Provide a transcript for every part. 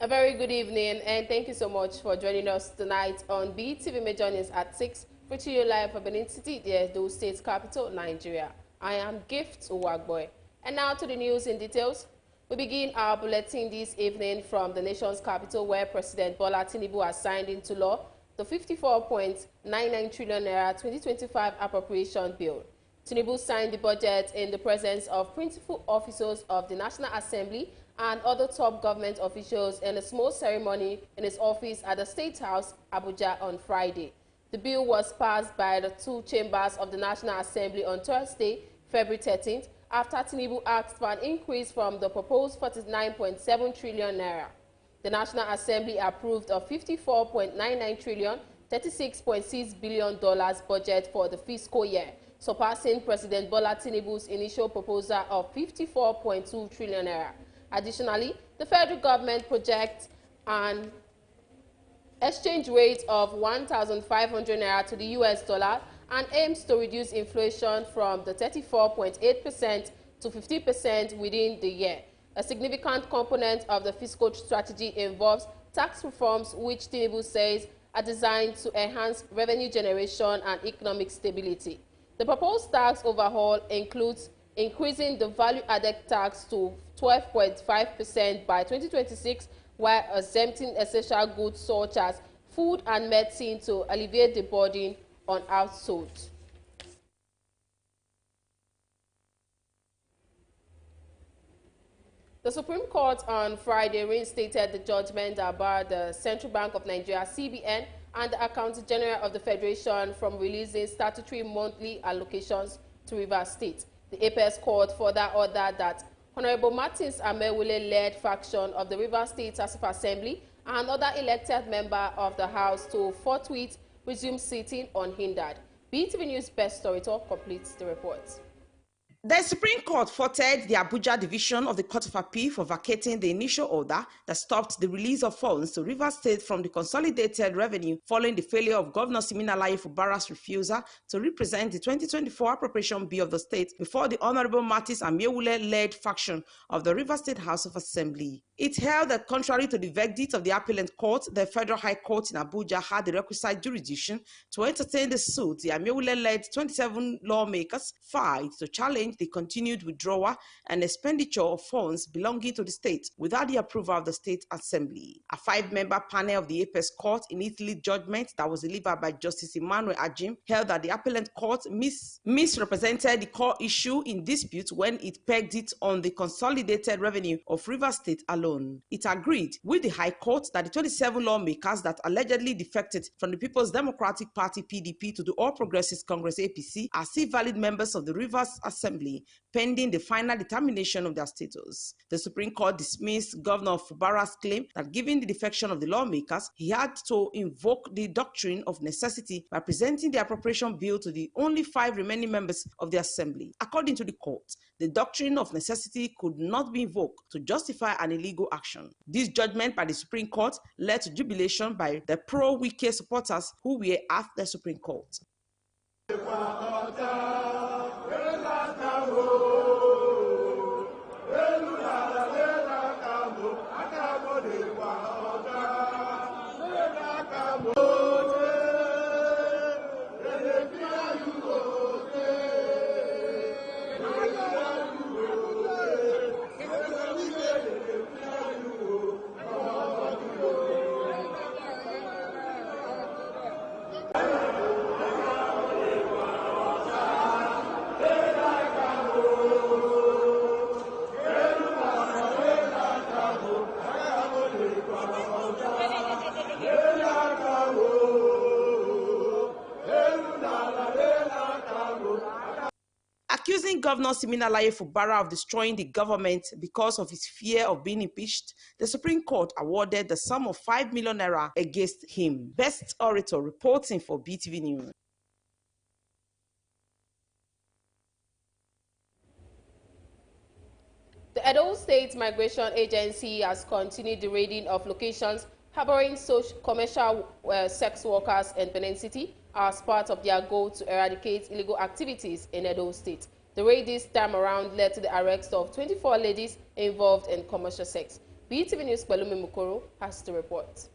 A very good evening, and thank you so much for joining us tonight on BeeTv Major News at 6, reaching you live from Benin City, the Edo State capital, Nigeria. I am Gift Uwagboy. And now to the news in details. We begin our bulletin this evening from the nation's capital, where President Bola Tinubu has signed into law the 54.99 trillion naira 2025 appropriation bill. Tinubu signed the budget in the presence of principal officers of the National Assembly and other top government officials in a small ceremony in his office at the State House, Abuja, on Friday. The bill was passed by the two chambers of the National Assembly on Thursday, February 13th, after Tinubu asked for an increase from the proposed 49.7 trillion naira. The National Assembly approved a 54.99 trillion, $36.6 billion budget for the fiscal year, surpassing President Bola Tinubu's initial proposal of 54.2 trillion naira. Additionally, the federal government projects an exchange rate of 1,500 naira to the US dollar and aims to reduce inflation from the 34.8% to 50% within the year. A significant component of the fiscal strategy involves tax reforms, which Tinubu says are designed to enhance revenue generation and economic stability. The proposed tax overhaul includes increasing the value-added tax to 12.5% by 2026, while exempting essential goods such as food and medicine to alleviate the burden on households. The Supreme Court on Friday reinstated the judgment about the Central Bank of Nigeria, CBN, and the Accountant General of the Federation from releasing statutory monthly allocations to Rivers State. The Apex Court further ordered that Honorable Martins Amewule-led faction of the Rivers State House of Assembly and other elected member of the House to forthwith resume sitting unhindered. BeeTv News Best Story Talk completes the report. The Supreme Court faulted the Abuja Division of the Court of Appeal for vacating the initial order that stopped the release of funds to Rivers State from the consolidated revenue following the failure of Governor Siminalayi Fubara's refusal to represent the 2024 appropriation bill of the state before the Honorable Martins Amewule-led faction of the Rivers State House of Assembly. It held that contrary to the verdict of the appellate court, the Federal High Court in Abuja had the requisite jurisdiction to entertain the suit the Amewule-led 27 lawmakers filed to challenge the continued withdrawal and expenditure of funds belonging to the state without the approval of the State Assembly. A 5-member panel of the Apex Court in Italy judgment that was delivered by Justice Emmanuel Ajim held that the appellate court misrepresented the core issue in dispute when it pegged it on the consolidated revenue of Rivers State alone. It agreed with the High Court that the 27 lawmakers that allegedly defected from the People's Democratic Party PDP to the All Progressives Congress APC are still valid members of the Rivers Assembly pending the final determination of their status. The Supreme Court dismissed Governor Fubara's claim that given the defection of the lawmakers, he had to invoke the doctrine of necessity by presenting the appropriation bill to the only 5 remaining members of the Assembly. According to the court, the doctrine of necessity could not be invoked to justify an illegal action. This judgment by the Supreme Court led to jubilation by the pro-Wike supporters who were at the Supreme Court. Accusing Governor Siminalayi Fubara of destroying the government because of his fear of being impeached, the Supreme Court awarded the sum of 5 million naira against him. Best Orator reporting for BeeTv News. The Edo State Migration Agency has continued the raiding of locations harboring commercial sex workers in Benin City as part of their goal to eradicate illegal activities in Edo State. The raid this time around led to the arrest of 24 ladies involved in commercial sex. BeeTv News Palumi Mukoro has the report.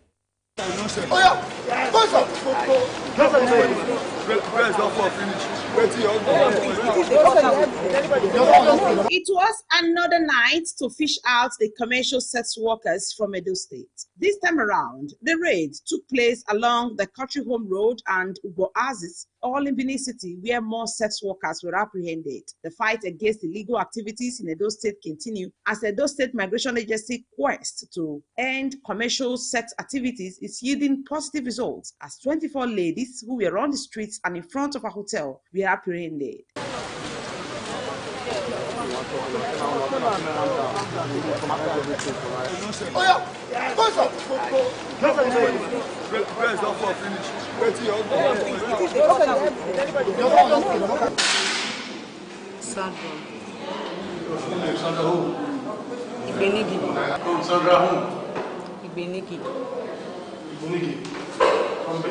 It was another night to fish out the commercial sex workers from Edo State. This time around, the raid took place along the Country Home Road and Ubo-Oasis, all in Benin City, where more sex workers were apprehended. The fight against illegal activities in Edo State continued as the Edo State Migration Agency quest to end commercial sex activities is yielding positive results as 24 ladies who were on the streets and in front of a hotel were apprehended. From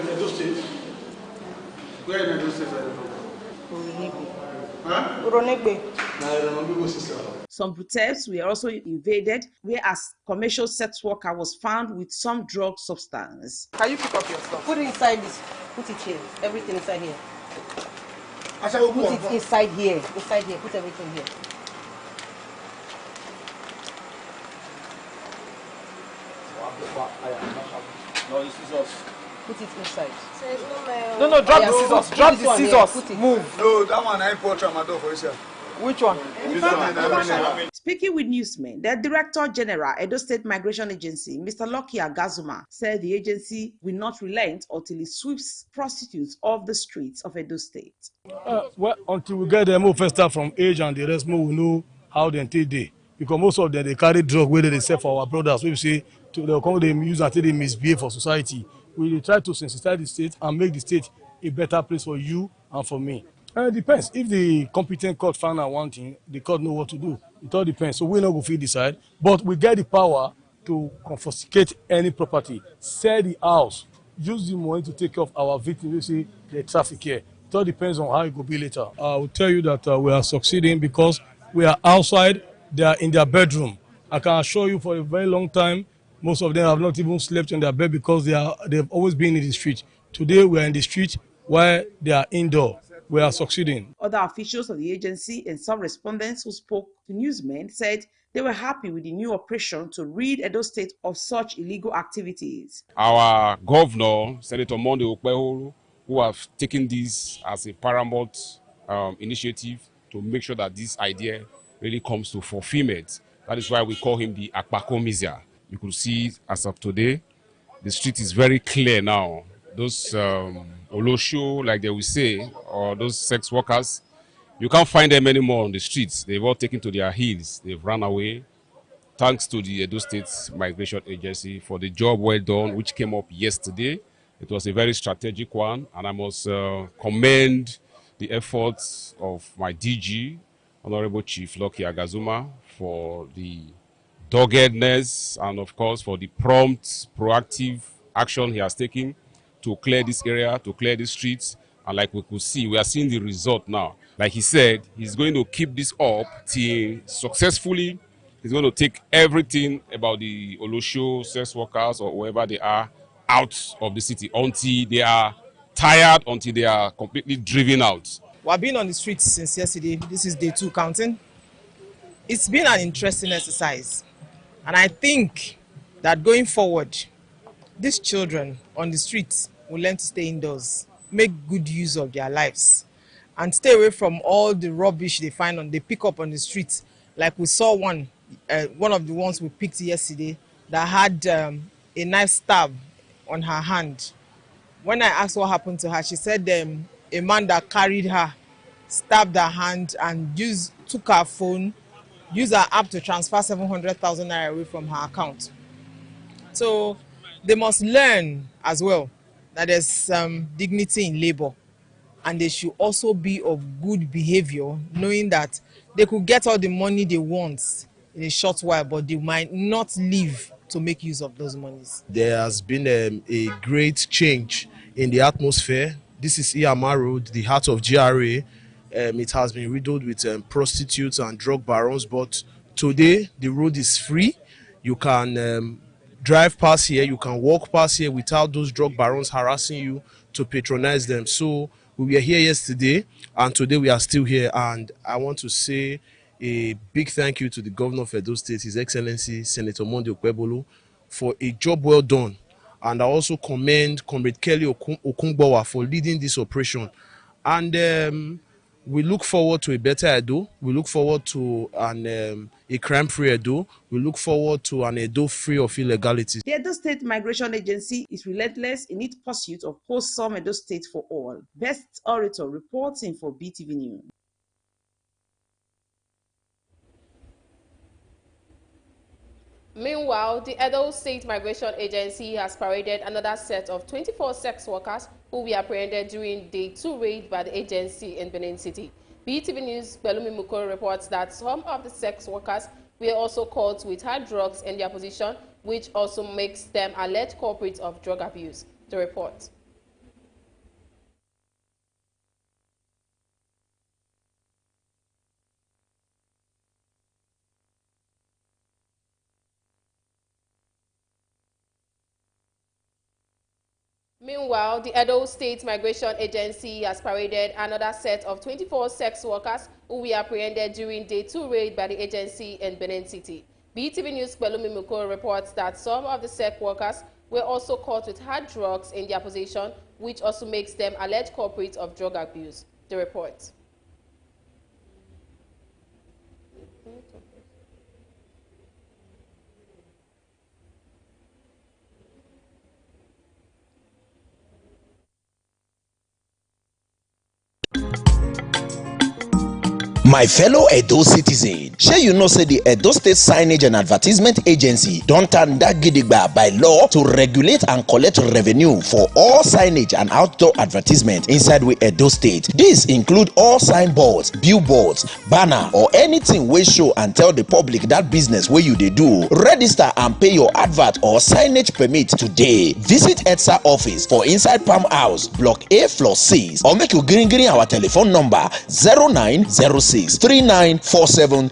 Edo State. Where in Edo State are you from? Some hotels were also invaded, whereas commercial sex worker was found with some drug substance. Can you pick up your stuff? Put it inside this. Put it here. Everything inside here. Put it inside here. Inside here. Put everything here. No, this is us. Put it inside. No, drop the scissors. Drop the scissors. Move. No, that one I put tramadol for yourself. Which one? Speaking with newsmen, the Director General, Edo State Migration Agency, Mr. Lucky Agazuma, said the agency will not relent until it sweeps prostitutes off the streets of Edo State. Well, until we get them more first start from age and the rest more, we know how they take day. Because most of them, they carry drug where they sell for our brothers. We say to come they use until they misbehave for society. We try to sensitize the state and make the state a better place for you and for me. And it depends. If the competent court found out one thing, the court know what to do. It all depends. So we're not going to decide. But we get the power to confiscate any property, sell the house, use the money to take care of our victims, you see, the traffic here. It all depends on how it will be later. I will tell you that we are succeeding because we are outside, they are in their bedroom. I can assure you for a very long time, most of them have not even slept in their bed because they've always been in the street. Today we are in the street while they are indoor. We are succeeding. Other officials of the agency and some respondents who spoke to newsmen said they were happy with the new operation to rid Edo State of such illegal activities. Our governor, Senator Monday Okpeholo, who have taken this as a paramount initiative to make sure that this idea really comes to fulfillment. That is why we call him the Akpakomizia. You could see as of today, the street is very clear now. Those Olosho, like they will say, or those sex workers, you can't find them anymore on the streets. They've all taken to their heels. They've run away. Thanks to the Edo State Migration Agency for the job well done, which came up yesterday. It was a very strategic one, and I must commend the efforts of my DG, Honorable Chief Lucky Agazuma, for the doggedness and, of course, for the prompt, proactive action he has taken to clear this area, to clear the streets. And like we could see, we are seeing the result now. Like he said, he's going to keep this up till successfully. He's going to take everything about the Olosho, sex workers, or whoever they are, out of the city until they are tired, until they are completely driven out. We have been on the streets since yesterday. This is day 2 counting. It's been an interesting exercise. And I think that going forward, these children on the streets will learn to stay indoors, make good use of their lives, and stay away from all the rubbish they pick up on the streets. Like we saw one of the ones we picked yesterday that had a knife stab on her hand. When I asked what happened to her, she said a man that carried her stabbed her hand and took her phone, used her app to transfer 700,000 naira away from her account. So they must learn as well that there's some dignity in labor, and they should also be of good behavior, knowing that they could get all the money they want in a short while, but they might not live to make use of those monies. There has been a great change in the atmosphere. This is Iyama Road, the heart of GRA. It has been riddled with prostitutes and drug barons, but today the road is free. You can drive past here, you can walk past here without those drug barons harassing you to patronize them. So we were here yesterday and today we are still here, and I want to say a big thank you to the governor of Edo State, His Excellency Senator Monday Okpebholo, for a job well done. And I also commend Comrade Kelly Okungbowa for leading this operation. And we look forward to a better Edo. We look forward to a crime-free Edo. We look forward to an Edo free of illegality. The Edo State Migration Agency is relentless in its pursuit of wholesome Edo State for all. Best Orator reporting for BeeTv News. Meanwhile, the Edo State Migration Agency has paraded another set of 24 sex workers who were apprehended during Day 2 raid by the agency in Benin City. BeeTv News' Belumi Mukoro reports that some of the sex workers were also caught with hard drugs in their possession, which also makes them alleged culprits of drug abuse. The report. Meanwhile, the Edo State Migration Agency has paraded another set of 24 sex workers who were apprehended during Day 2 raid by the agency in Benin City. BeeTv News' Belumi Mukoro reports that some of the sex workers were also caught with hard drugs in their possession, which also makes them alleged culprits of drug abuse. The report. My fellow Edo citizen, shey you know say the Edo State Signage and Advertisement Agency don turn that gidigba by law to regulate and collect revenue for all signage and outdoor advertisement inside we Edo State. These include all signboards, billboards, banner or anything wey show and tell the public that business wey you dey do. Register and pay your advert or signage permit today. Visit EDSA office for inside Palm House, Block A, Floor 6, or make you green our telephone number 0906 3947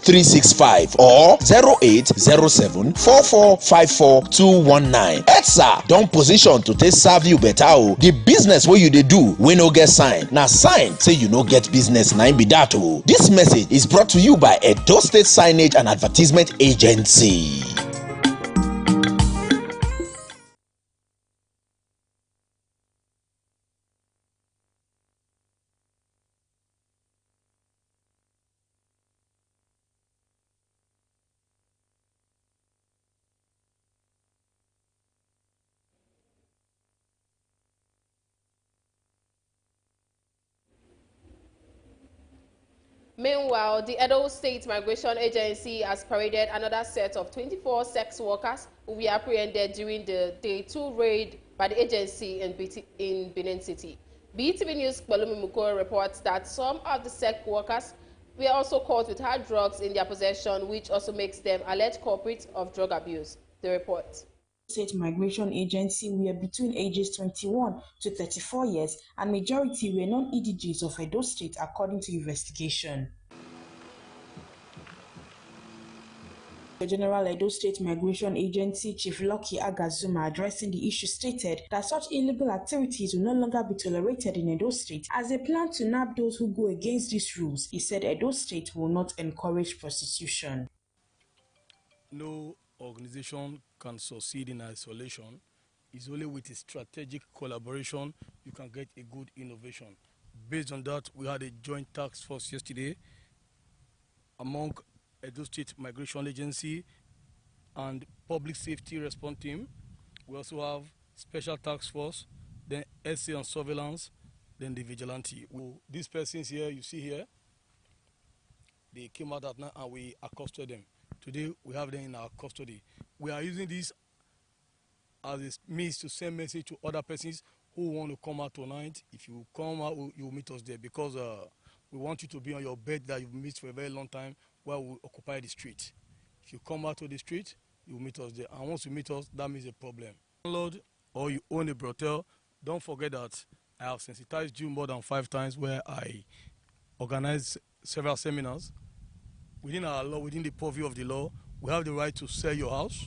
or 0807 4454219. EDSA don position to take serve you better o. The business wey you dey do wey no get sign na sign say you no get business na im be that o. This message is brought to you by Edo State Signage and Advertisement Agency. Meanwhile, the Edo State Migration Agency has paraded another set of 24 sex workers who were apprehended during the Day 2 raid by the agency in Benin City. BeeTv News' Belumi Mukoro reports that some of the sex workers were also caught with hard drugs in their possession, which also makes them alleged culprits of drug abuse. The report. State Migration Agency were between ages 21 to 34 years, and majority were non-EDGs of Edo State, according to investigation. The General Edo State Migration Agency Chief Lucky Agazuma, addressing the issue, stated that such illegal activities will no longer be tolerated in Edo State as they plan to nab those who go against these rules. He said Edo State will not encourage prostitution. No organization can succeed in isolation. It's only with a strategic collaboration you can get a good innovation. Based on that, we had a joint task force yesterday among Edo State Migration Agency and Public Safety Response Team. We also have Special Task Force, then SA and Surveillance, then the Vigilante. These persons here, you see here, they came out at night and we accosted them. Today, we have them in our custody. We are using this as a means to send message to other persons who want to come out tonight. If you come out, you will meet us there, because we want you to be on your bed that you've missed for a very long time while we occupy the street. If you come out to the street, you will meet us there. And once you meet us, that means a problem. Landlord or you own a brothel, don't forget that I have sensitized you more than 5 times where I organize several seminars. Within our law, within the purview of the law, we have the right to sell your house.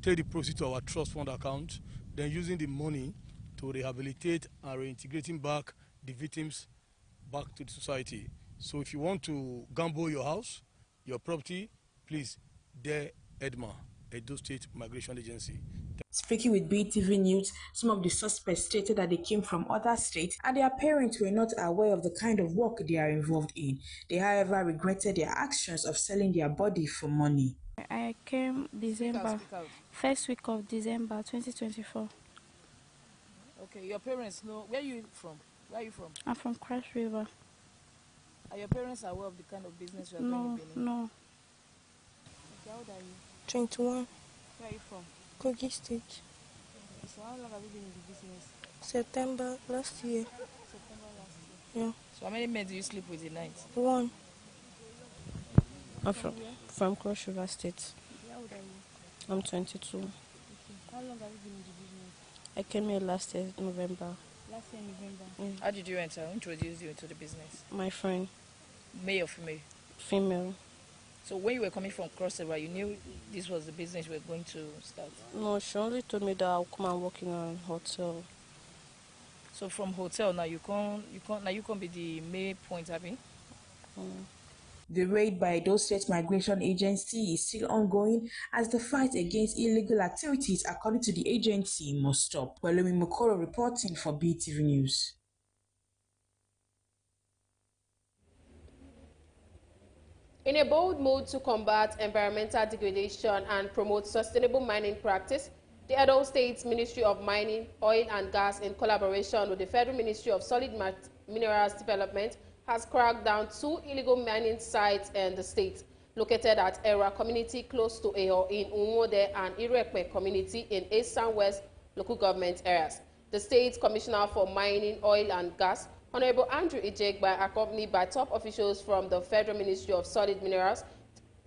take the proceeds to our trust fund account, then using the money to rehabilitate and reintegrating back the victims back to the society. So if you want to gamble your house, your property, please, there EDMA, Edo State Migration Agency. Speaking with BeeTv News, some of the suspects stated that they came from other states and their parents were not aware of the kind of work they are involved in. They, however, regretted their actions of selling their body for money. I came December, first week of December 2024. Okay, your parents know. Where are you from? Where are you from? I'm from Cross River. Are your parents aware of the kind of business you are doing in Benin? No. Okay, how old are you? 21. Where are you from? Kogi State. So how long have you been in the business? September last year. September last year. Yeah. So how many men do you sleep with a night? One. I'm from Cross River State. How old are you? I'm 22. Okay. How long have you been in the business? I came here last year, November. Last year, November. Yeah. How did you enter? Who introduced you into the business? My friend. Male or female? Female. So when you were coming from Cross River, you knew this was the business you were going to start? No, she only told me that I'll come and work in a hotel. So from hotel now you can't be the main point, have you? The raid by Edo State Migration Agency is still ongoing as the fight against illegal activities, according to the agency, must stop. Welumi Mokoro reporting for BeeTv News. In a bold move to combat environmental degradation and promote sustainable mining practice, the Edo State Ministry of Mining, Oil and Gas, in collaboration with the Federal Ministry of Solid Minerals Development, has cracked down 2 illegal mining sites in the state, located at Era community close to Eho in Umode and Irekpe community in East and West local government areas. The State Commissioner for Mining, Oil and Gas, Honorable Andrew Ijegba, accompanied by top officials from the Federal Ministry of Solid Minerals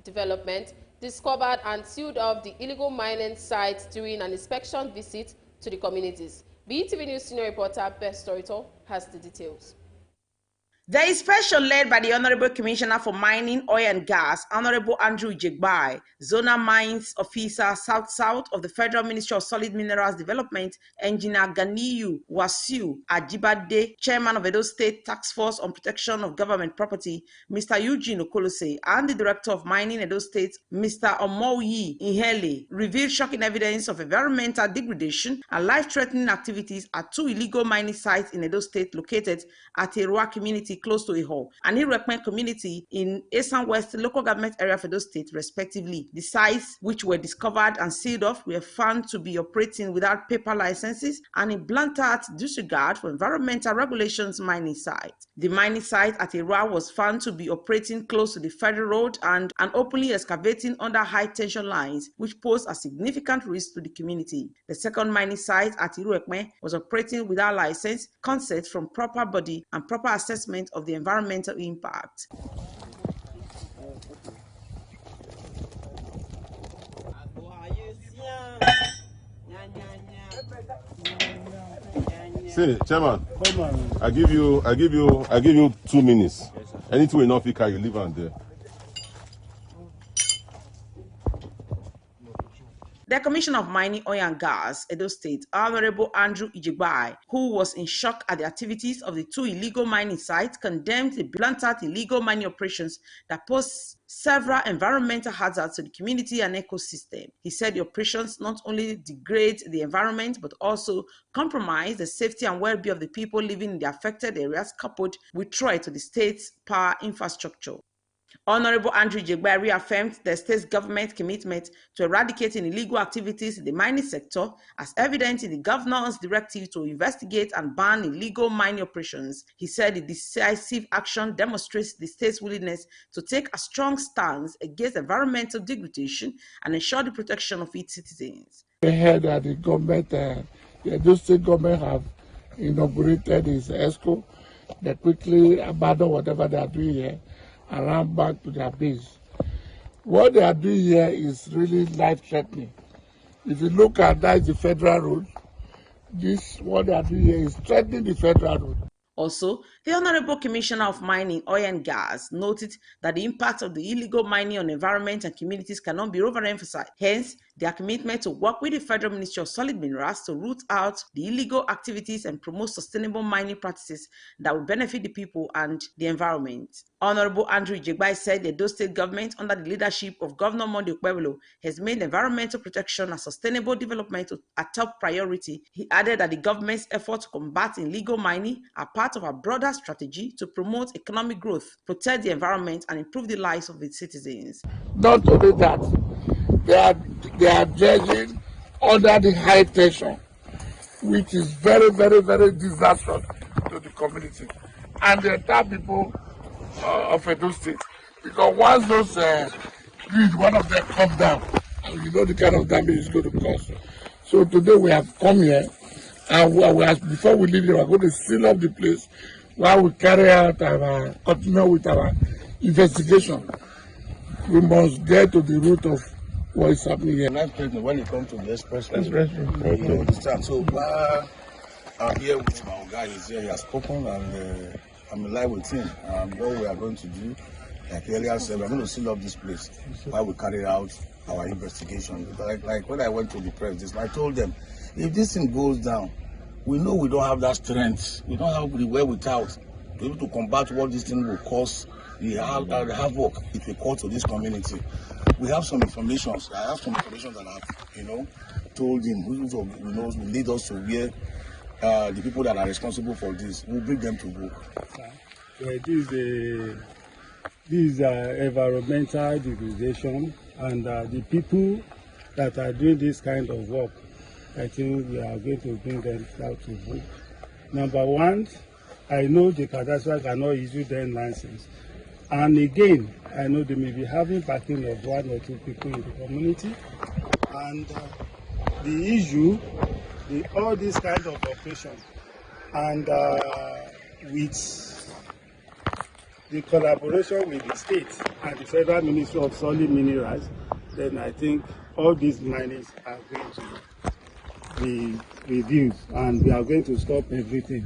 Development, discovered and sealed off the illegal mining sites during an inspection visit to the communities. BeeTv News senior reporter Best Storito has the details. The inspection led by the Honorable Commissioner for Mining, Oil and Gas, Honorable Andrew Ijegba, Zonal Mines Officer South of the Federal Ministry of Solid Minerals Development, Engineer Ganiyu Wasiu Ajibade, Chairman of Edo State Task Force on Protection of Government Property, Mr. Eugene Okolose, and the Director of Mining Edo State, Mr. Omoyi Ihele, revealed shocking evidence of environmental degradation and life-threatening activities at 2 illegal mining sites in Edo State located at Erua community close to Eho and Irekpe community in East and West local government area of Edo State, respectively. The sites, which were discovered and sealed off, were found to be operating without paper licenses and in blatant disregard for environmental regulations mining site. The mining site at Erua was found to be operating close to the federal road and openly excavating under high tension lines, which pose a significant risk to the community. The second mining site at Irekpe was operating without license, consent from proper body and proper assessment of the environmental impact. Say, Chairman, I give you 2 minutes. Anything we not pick, you leave on there. The Commissioner of Mining, Oil and Gas, Edo State, Honorable Andrew Ijegba, who was in shock at the activities of the 2 illegal mining sites, condemned the blatant illegal mining operations that pose several environmental hazards to the community and ecosystem. He said the operations not only degrade the environment, but also compromise the safety and well-being of the people living in the affected areas, coupled with threat to the state's power infrastructure. Honorable Andrew Ijegba reaffirmed the state's government commitment to eradicating illegal activities in the mining sector, as evident in the governor's directive to investigate and ban illegal mining operations. He said the decisive action demonstrates the state's willingness to take a strong stance against environmental degradation and ensure the protection of its citizens. We heard that the government, the Edo State government have inaugurated its ESCO. They quickly abandon whatever they are doing here and run back to their base. What they are doing here is really life-threatening. If you look at that, the federal road. What they are doing here is threatening the federal road. Also, the Honorable Commissioner of Mining, Oil and Gas noted that the impact of the illegal mining on environment and communities cannot be overemphasized. Hence, their commitment to work with the Federal Ministry of Solid Minerals to root out the illegal activities and promote sustainable mining practices that will benefit the people and the environment. Honorable Andrew Ijegbai said the Edo State government, under the leadership of Governor Monday Okpebholo, has made environmental protection and sustainable development a top priority. He added that the government's efforts to combat illegal mining are part of a broader strategy to promote economic growth, protect the environment, and improve the lives of its citizens. Not only that, they are dredging under the high tension, which is very, very, very disastrous to the community and the entire people of Edo State. Because once those grid, one of them come down, and you know the kind of damage it's going to cause. So today we have come here, and before we leave here, we're going to seal up the place while we carry out continue with our investigation. We must get to the root of what is happening here. When it comes to the expressway, you understand. So I'm here with my guy. He's here. He has spoken, and I'm in line with him. What we are going to do, like earlier said, we're going to seal up this place while we carry out our investigation. Like when I went to the press, I told them, if this thing goes down, we know we don't have that strength. We don't have the wherewithal to be able to combat what this thing will cause. The havoc it will cause to this community. We have some information. I have some information that I've, told him, who knows will lead us to where the people that are responsible for this will bring them to work. This is environmental degradation, and the people that are doing this kind of work, I think we are going to bring them out to work. Number one, I know the cadastre cannot issue them license. And again, I know they may be having backing of one or two people in the community. And the issue, all this kind of operation, and with the collaboration with the state and the Federal Ministry of Solid Minerals, then I think all these minings are going to be reviewed, and we are going to stop everything.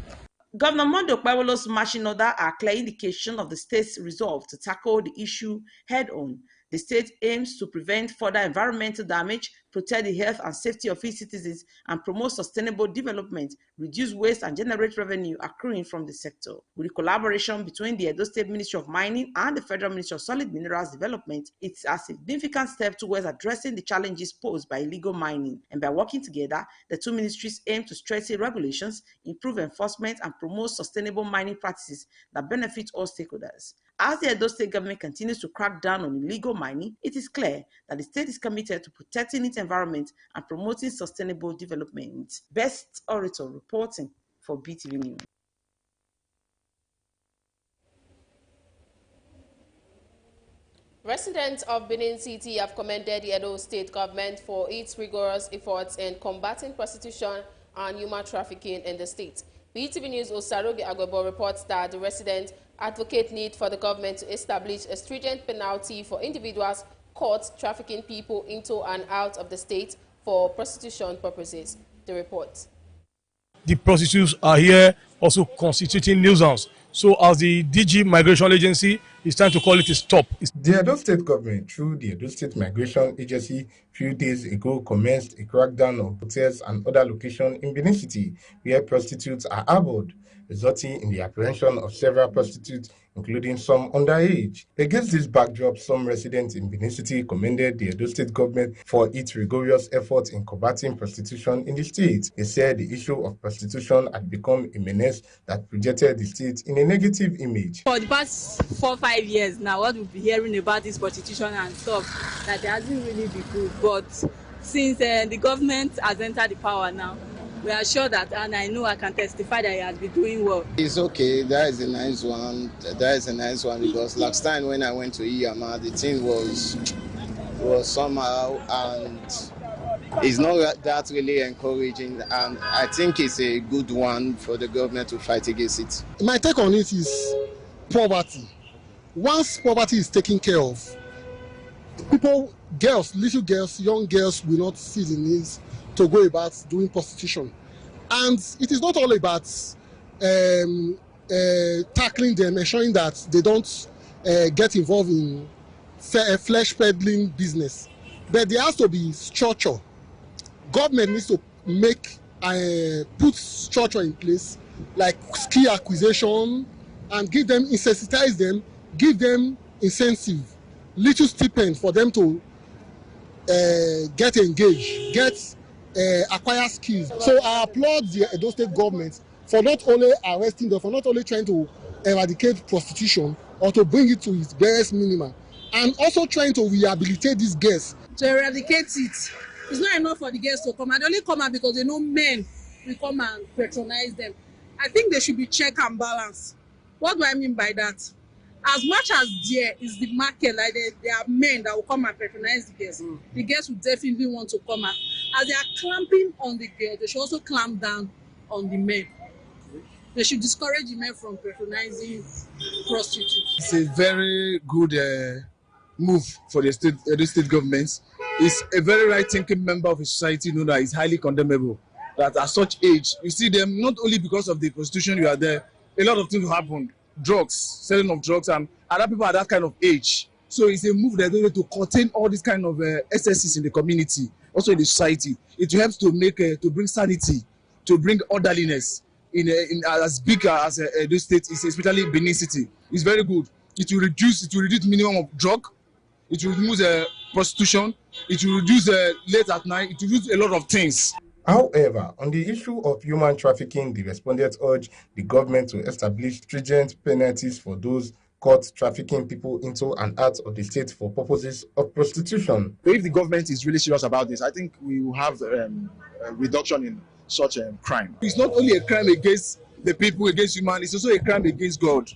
Governor Monday Okpebholo's marching order are clear indication of the state's resolve to tackle the issue head-on. The state aims to prevent further environmental damage, protect the health and safety of its citizens, and promote sustainable development, reduce waste, and generate revenue accruing from the sector. With the collaboration between the Edo State Ministry of Mining and the Federal Ministry of Solid Minerals Development, it's a significant step towards addressing the challenges posed by illegal mining. And by working together, the two ministries aim to strengthen regulations, improve enforcement, and promote sustainable mining practices that benefit all stakeholders. As the Edo State government continues to crack down on illegal mining, it is clear that the state is committed to protecting its environment and promoting sustainable development. Best Orator reporting for BeeTv News. Residents of Benin City have commended the Edo State government for its rigorous efforts in combating prostitution and human trafficking in the state. BeeTv News Osarogi Agwebo reports that the residents advocate need for the government to establish a stringent penalty for individuals caught trafficking people into and out of the state for prostitution purposes. The report. The prostitutes are here also constituting nuisance. So as the DG Migration Agency is trying to call it a stop. The Edo State government, through the Edo State Migration Agency, a few days ago commenced a crackdown on hotels and other locations in Benin City where prostitutes are harbored, resulting in the apprehension of several prostitutes, including some underage. Against this backdrop, some residents in Benin City commended the Edo State government for its rigorous efforts in combating prostitution in the state. They said the issue of prostitution had become a menace that projected the state in a negative image. For the past 4-5 years now, what we've been hearing about this prostitution and stuff, that it hasn't really been good. But since the government has entered the power now, we are sure that, and I know I can testify that he has been doing well. It's okay. That is a nice one. That is a nice one because last time when I went to Iyama, the thing was somehow, and it's not that really encouraging. And I think it's a good one for the government to fight against it. My take on it is poverty. Once poverty is taken care of, people, girls, little girls, young girls will not see the needs to go about doing prostitution. And it is not all about tackling them, ensuring that they don't get involved in flesh peddling business. but there has to be structure. Government needs to make put structure in place, like skill acquisition, and give them, incentivize them, give them incentive, little stipend for them to get engaged, acquire skills. So I applaud the Edo State government for not only arresting them, for not only trying to eradicate prostitution or to bring it to its barest minimum, and also trying to rehabilitate these girls. To eradicate it, it's not enough for the girls to come. And they only come out because they know men will come and patronize them. I think there should be check and balance. What do I mean by that? As much as there is the market, like there are men that will come and patronize the girls will definitely want to come out. As they are clamping on the girls, they should also clamp down on the men. They should discourage the men from patronizing prostitutes. It's a very good move for the state government. It's a very right-thinking member of a society known that is highly condemnable. That at such age, you see them not only because of the prostitution you are there, a lot of things happen. Drugs, selling of drugs, and other people at that kind of age. So it's a move that they to contain all these kind of excesses in the community, also in the society. It helps to make to bring sanity, to bring orderliness in as big as Edo State is, especially Benin City. It's very good. It will reduce minimum of drug. It will reduce prostitution. It will reduce late at night. It will reduce a lot of things. However, on the issue of human trafficking, the respondents urge the government to establish stringent penalties for those caught trafficking people into and out of the state for purposes of prostitution. If the government is really serious about this, I think we will have a reduction in such crime. It's not only a crime against the people, against humanity, it's also a crime against God.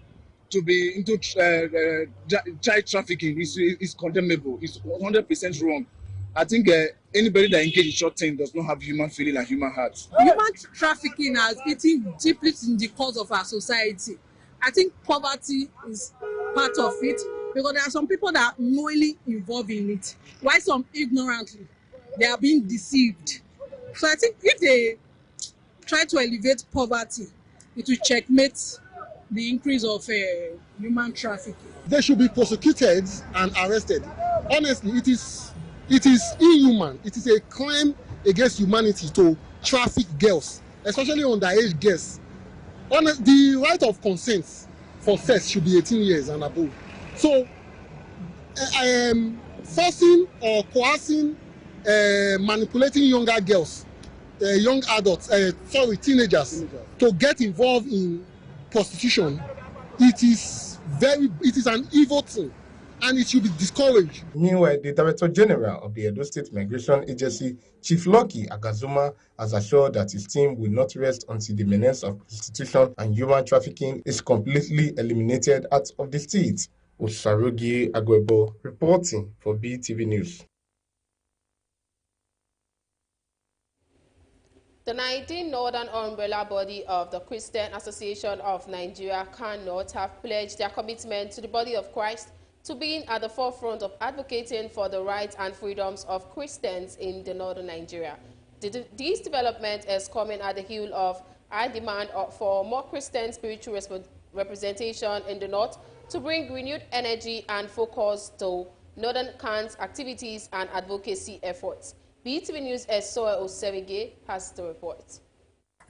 To be into child trafficking is condemnable. It's 100% wrong. I think anybody that engages in short term does not have human feeling and human heart. Human trafficking has eaten deeply in the cause of our society. I think poverty is part of it because there are some people that are knowingly involved in it, while some ignorantly they are being deceived. So I think if they try to elevate poverty, it will checkmate the increase of human trafficking. They should be prosecuted and arrested. Honestly, it is inhuman. It is a crime against humanity to traffic girls, especially underage girls. The right of consent for sex should be 18 years and above. So, forcing or coercing, manipulating younger girls, young adults, teenagers, to get involved in prostitution, it is an evil thing. And it should be discouraged. Meanwhile, the Director General of the Edo State Migration Agency, Chief Lucky Agazuma, has assured that his team will not rest until the menace of prostitution and human trafficking is completely eliminated out of the state. Osarogi Agwebo reporting for BeeTv News. The 19th Northern Umbrella Body of the Christian Association of Nigeria cannot have pledged their commitment to the body of Christ to being at the forefront of advocating for the rights and freedoms of Christians in the northern Nigeria. This development is coming at the heel of our demand for more Christian spiritual representation in the north to bring renewed energy and focus to Northern CAN's activities and advocacy efforts. BeeTv News' Esoe Osewege has the report.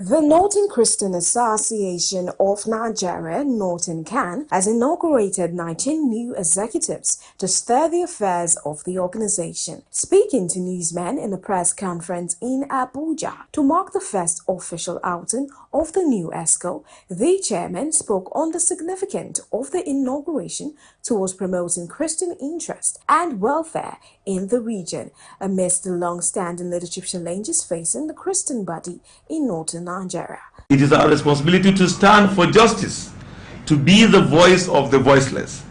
The Northern Christian Association of Nigeria, Northern CAN, has inaugurated 19 new executives to stir the affairs of the organization. Speaking to newsmen in a press conference in Abuja to mark the first official outing of the new ESCO, the chairman spoke on the significance of the inauguration towards promoting Christian interest and welfare in the region amidst the long-standing leadership challenges facing the Christian body in Northern Nigeria. It is our responsibility to stand for justice, to be the voice of the voiceless,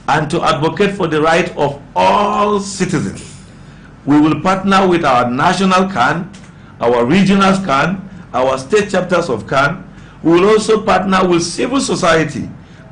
and to advocate for the right of all citizens. We will partner with our national CAN, our regional CAN, our state chapters of CAN. We will also partner with civil society,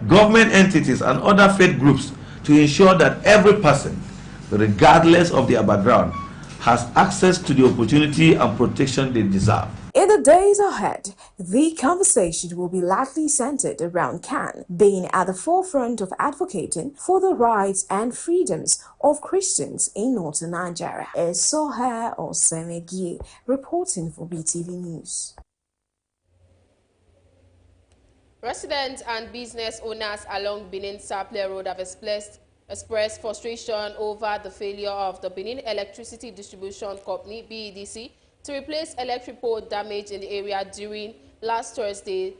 government entities, and other faith groups to ensure that every person, regardless of their background, has access to the opportunity and protection they deserve. In the days ahead, the conversation will be largely centered around CAN being at the forefront of advocating for the rights and freedoms of Christians in northern Nigeria. Soher Osemegi reporting for BeeTv News. Residents and business owners along Benin Sapele Road have expressed frustration over the failure of the Benin Electricity Distribution Company, BEDC, to replace electric pole damaged in the area during last Thursday's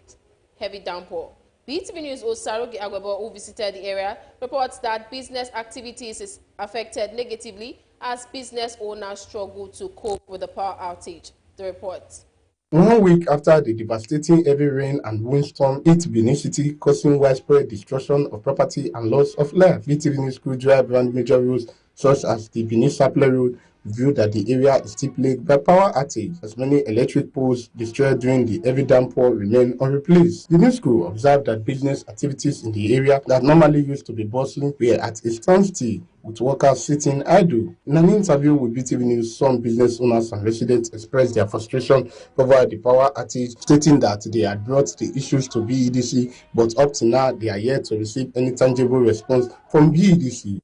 heavy downpour. BeeTv News Osarogi Agwebo, who visited the area, reports that business activities is affected negatively as business owners struggle to cope with the power outage. The report. 1 week after the devastating heavy rain and windstorm hit Benin City, causing widespread destruction of property and loss of life, BeeTv News could drive around major roads such as the Benin Sapele Road, revealed that the area is still plagued by power outage, as many electric poles destroyed during the heavy downpour remain unreplaced. The news crew observed that business activities in the area that normally used to be bustling were at a standstill, with workers sitting idle. In an interview with BeeTv News, some business owners and residents expressed their frustration over the power outage, stating that they had brought the issues to BEDC, but up to now they are yet to receive any tangible response from BEDC.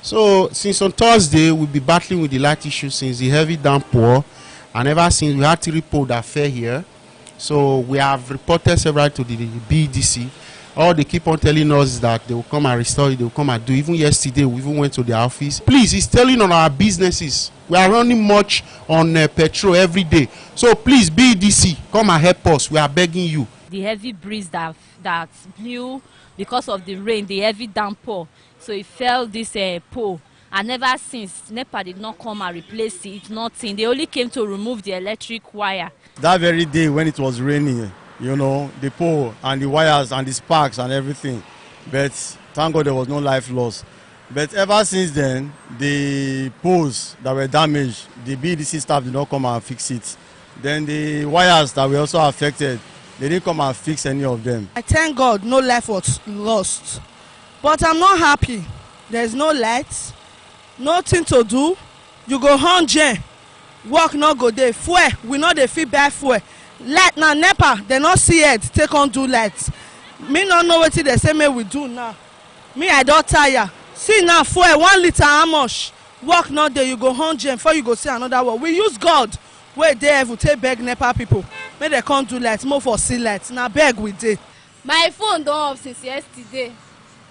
So since on Thursday, we'll be battling with the light issue since the heavy downpour, and ever since we had 3 poles that fell here. So we have reported several to the BEDC. All they keep on telling us is that they will come and restore it, they will come and do. Even yesterday, we even went to the office. Please, it's telling on our businesses. We are running much on petrol every day. So please, BEDC, come and help us. We are begging you. The heavy breeze that blew because of the rain, the heavy downpour, so it fell this pole. And ever since, NEPA did not come and replace it, nothing. They only came to remove the electric wire. That very day when it was raining, you know, the pole and the wires and the sparks and everything. But thank God there was no life loss. But ever since then, the poles that were damaged, the BEDC staff did not come and fix it. Then the wires that were also affected, they didn't come and fix any of them. I thank God no life was lost. But I'm not happy. There's no lights, nothing to do. You go home, work not go there. Fuel, we know they fit buy fuel. Light now, NEPA, they not see it, take on do lights. Me not know what they say me we do now. Me, I don't tire. See now, fuel, 1 liter, how much? Work not there, you go home, before you go see another one. We use God. Wait there, we take beg NEPA people. May they can't do lights, more for see lights. Now beg we dey. My phone don't off since yesterday.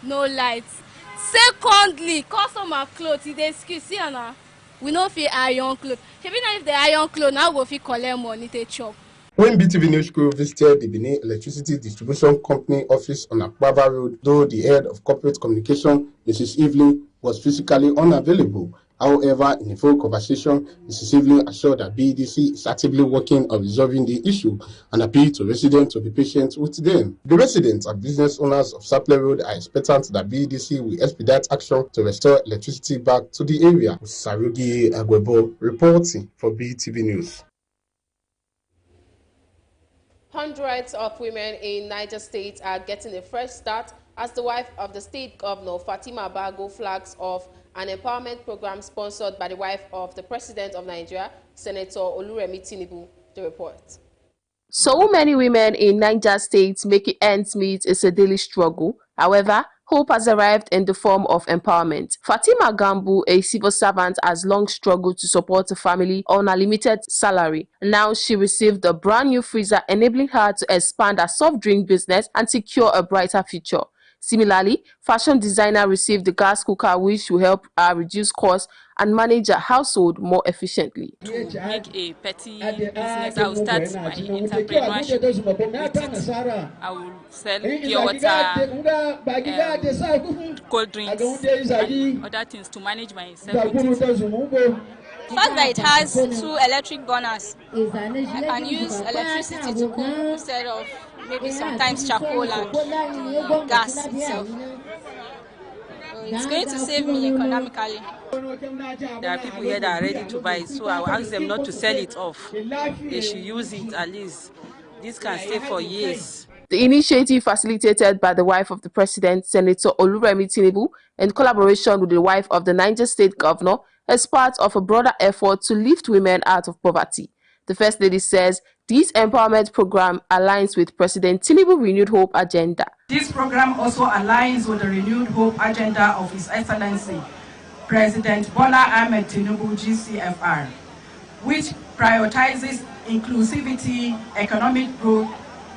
No lights. Secondly, customer clothes, they excuse see now. We no fit iron clothes. Even if the iron clothes, now go fit collect money to chop. When BeeTv News crew visited the Benin Electricity Distribution Company office on Akbaba Road, though the head of corporate communication, Mrs. Evelyn, was physically unavailable. However, in a full conversation, Mrs. Evelyn assured that BEDC is actively working on resolving the issue and appealed to residents to be patient with them. The residents and business owners of Sapele Road are expectant that BEDC will expedite action to restore electricity back to the area. Sarugi Agwebo reporting for BeeTv News. Hundreds of women in Niger State are getting a fresh start as the wife of the state governor, Fatima Bago, flags off an empowerment program sponsored by the wife of the President of Nigeria, Senator Oluremi Tinubu. The report. So many women in Niger State making ends meet is a daily struggle. However, hope has arrived in the form of empowerment. Fatima Gambu, a civil servant, has long struggled to support a family on a limited salary. Now she received a brand new freezer, enabling her to expand her soft drink business and secure a brighter future. Similarly, fashion designer received the gas cooker, which will help her reduce costs and manage her household more efficiently. To make a petty business, I will start my entrepreneurship with it. I will sell pure water, cold drinks, and other things to manage myself with it. First, that it has 2 electric burners. I can use electricity to cook instead of maybe sometimes charcoal and gas itself. So it's going to save me economically. There are people here that are ready to buy it, so I will ask them not to sell it off. They should use it at least. This can stay for years. The initiative, facilitated by the wife of the President, Senator Oluremi Tinubu, in collaboration with the wife of the Niger State Governor, as part of a broader effort to lift women out of poverty. The First Lady says This empowerment program aligns with President Tinubu's Renewed Hope agenda. This program also aligns with the Renewed Hope agenda of His Excellency, President Bola Ahmed Tinubu GCFR, which prioritizes inclusivity, economic growth,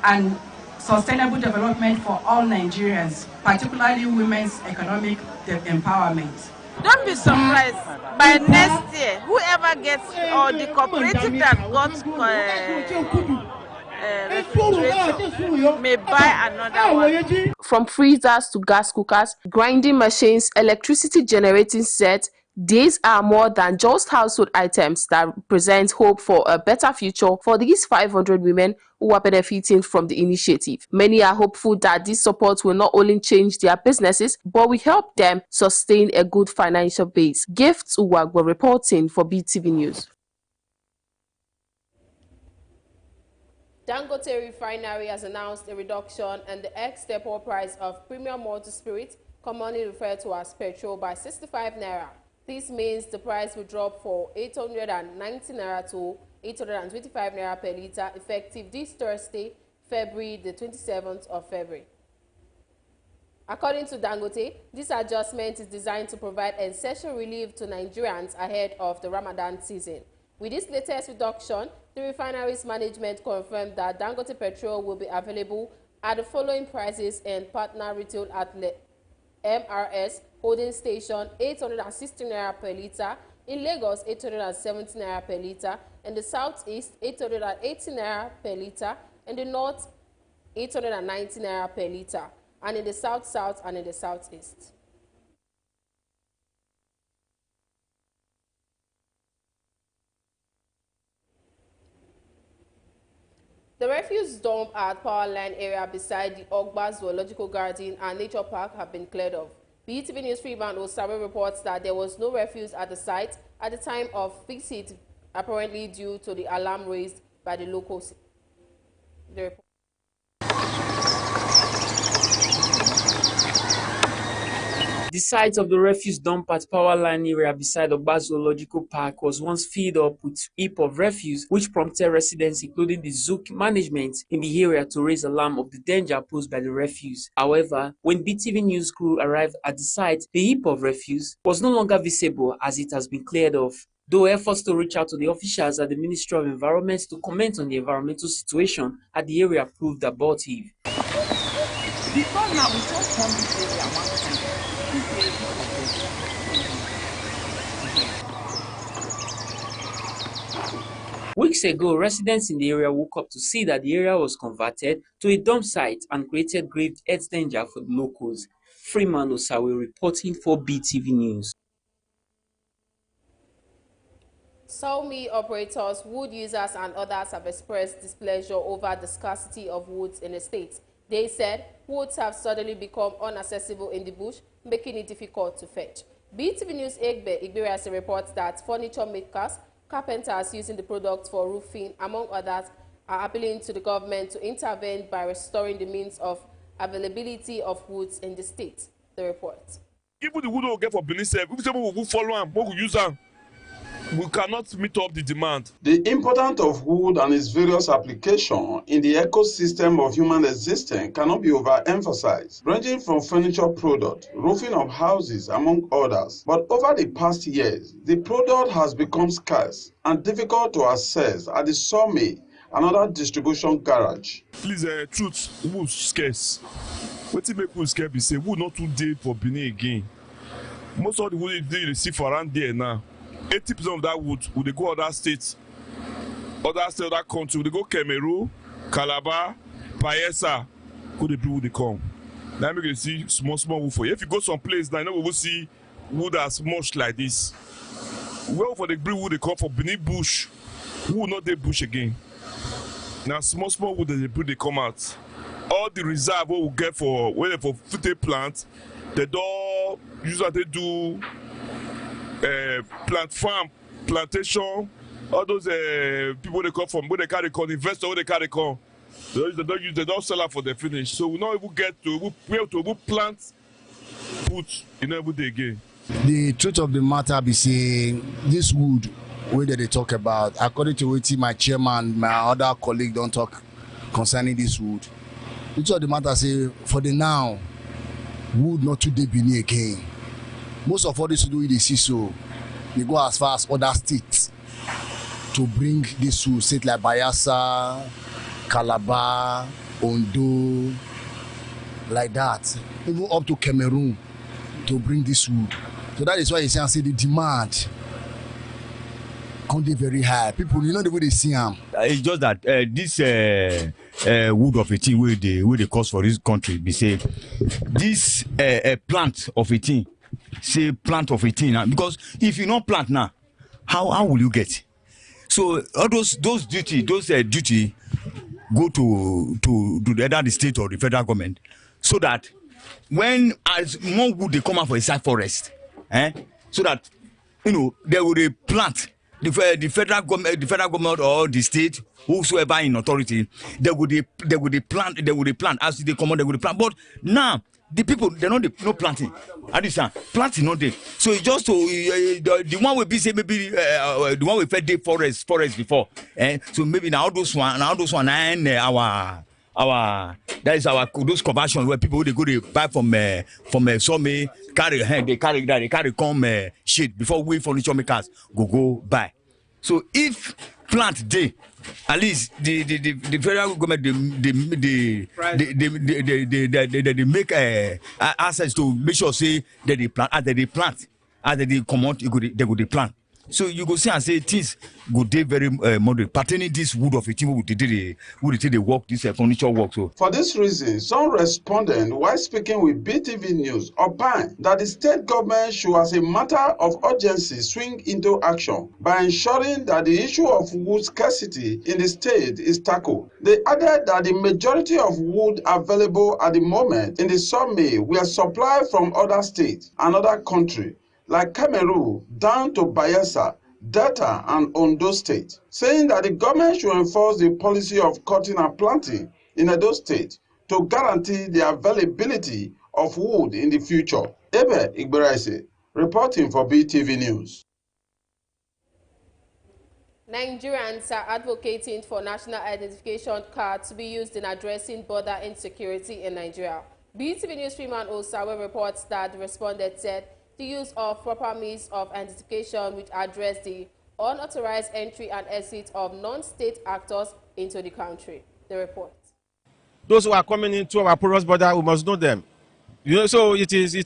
and sustainable development for all Nigerians, particularly women's economic empowerment. Don't be surprised, by next year, whoever gets, or the cooperative that got refrigerator may buy another one. From freezers to gas cookers, grinding machines, electricity generating sets, these are more than just household items that present hope for a better future for these 500 women who are benefiting from the initiative. Many are hopeful that this support will not only change their businesses, but will help them sustain a good financial base. Gifts Uwagwe reporting for BeeTv News. Dangote Refinery has announced a reduction in the ex-depot price of premium motor spirit, commonly referred to as petrol, by 65 naira. This means the price will drop for 890 naira to 825 naira per litre, effective this Thursday, February the 27th of February. According to Dangote, this adjustment is designed to provide essential relief to Nigerians ahead of the Ramadan season. With this latest reduction, the refinery's management confirmed that Dangote petrol will be available at the following prices in partner retail outlet: MRS holding station 860 naira per litre, in Lagos 870 naira per litre, in the southeast 880 naira per litre, in the north 890 naira per litre, and in the south and in the southeast. The refuse dump at Powerline area beside the Ogba Zoological Garden and Nature Park have been cleared off. BeeTv News Freeman Osawe reports that there was no refuse at the site at the time of visit, apparently due to the alarm raised by the locals. The report. The site of the refuse dump at Powerline area beside Ogba Zoological Park was once filled up with heap of refuse, which prompted residents, including the zoo management in the area, to raise alarm of the danger posed by the refuse. However, when BeeTv News crew arrived at the site, the heap of refuse was no longer visible as it has been cleared off. Though efforts to reach out to the officials at the Ministry of Environment to comment on the environmental situation at the area proved abortive. Before now, we just come this area one time. Weeks ago, residents in the area woke up to see that the area was converted to a dump site and created grave health danger for the locals. Freeman Osawe reporting for BeeTv News. Sawmill operators, wood users and others have expressed displeasure over the scarcity of woods in the state. They said woods have suddenly become inaccessible in the bush, making it difficult to fetch. BeeTv News Igbe reports that furniture makers, carpenters using the product for roofing, among others, are appealing to the government to intervene by restoring the means of availability of woods in the state. The report. Even the wood we get for Benin, if someone will follow them, we will use them. We cannot meet up the demand. The importance of wood and its various applications in the ecosystem of human existence cannot be overemphasized, ranging from furniture product, roofing of houses, among others. But over the past years, the product has become scarce and difficult to access at the sawmill and other distribution garage. Please, truth, wood scarce. What to make wood scarce be say wood not too deep for Benin again. Most of the wood they see for around there now. 80% of that wood will they go other states, other country. Will they go Cameroon, Calabar, Bayelsa? Who the people they come? Now make you see small wood for you. If you go some place now, you know we will see wood as much like this. Well, for the big wood they come for Benin bush, wood not the bush again. Now small wood they come out. All the reserve what we get for whether for fruit plant, they don't usually they do. Plant farm, plantation, all those people they come from, where they carry come, investor, where they carry come, they don't sell out for the finish. So we not even get to plant, put in every day again. The truth of the matter be saying this wood wey they talk about, according to wetin my chairman, my other colleague don't talk concerning this wood. The truth of the matter say, for the now, wood not too dey Benin again. Most of all this wood they see so, they go as far as other states to bring this wood, state like Bayelsa, Calabar, Ondo, like that, even up to Cameroon to bring this wood. So that is why you say the demand can't be very high. People, you know the way they see them. It's just that this wood of a thing where they cost for this country, be say this plant of a thing, say plant of a thing now. Because if you not plant now, how will you get? So all those duty go to either the state or the federal government, so that when as more wood they come out for a side forest, so that they will plant the federal government or the state, whosoever in authority, they would plant as they come out, they would plant. But now the people they're not planting. Understand? Planting not there. So it's just to the one will be say maybe the one we fed the forest before. So maybe now those one and our that is our those conversion where people they go to buy from sawmill, they carry come shade before we furniture makers go buy. So if plant day, at least the federal government they make assets to make sure say that they plant as they come out they go plant. So you go see and say things go dey very moderate pertaining this wood of a team who did the work, this furniture work. So for this reason, some respondents, while speaking with BeeTv News, opine that the state government should, as a matter of urgency, swing into action by ensuring that the issue of wood scarcity in the state is tackled. They added that the majority of wood available at the moment in the sawmill were supplied from other states and other countries, like Cameroon down to Bayelsa, Delta and Ondo State, saying that the government should enforce the policy of cutting and planting in Edo State to guarantee the availability of wood in the future. Ebe Igberaise, reporting for BeeTv News. Nigerians are advocating for national identification card to be used in addressing border insecurity in Nigeria. BeeTv News Freeman Osawe reports that the respondent said the use of proper means of identification which address the unauthorized entry and exit of non-state actors into the country. The report. Those who are coming into our porous border, we must know them. So it is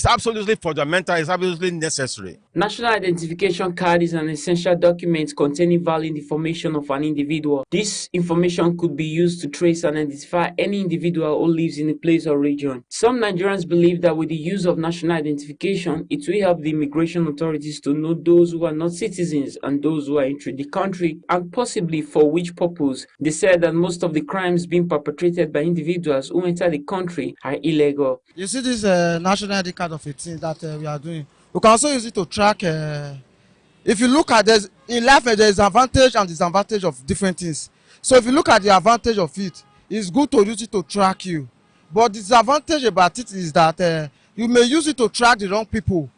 absolutely fundamental, it's absolutely necessary. National identification card is an essential document containing valid information of an individual. This information could be used to trace and identify any individual who lives in a place or region. Some Nigerians believe that with the use of national identification, it will help the immigration authorities to know those who are not citizens and those who are entering the country, and possibly for which purpose. They said that most of the crimes being perpetrated by individuals who enter the country are illegal. You see this national ID card of 18 that we are doing. We can also use it to track. If you look at this in life, there is advantage and disadvantage of different things. So if you look at the advantage of it, it's good to use it to track you. But the disadvantage about it is that you may use it to track the wrong people,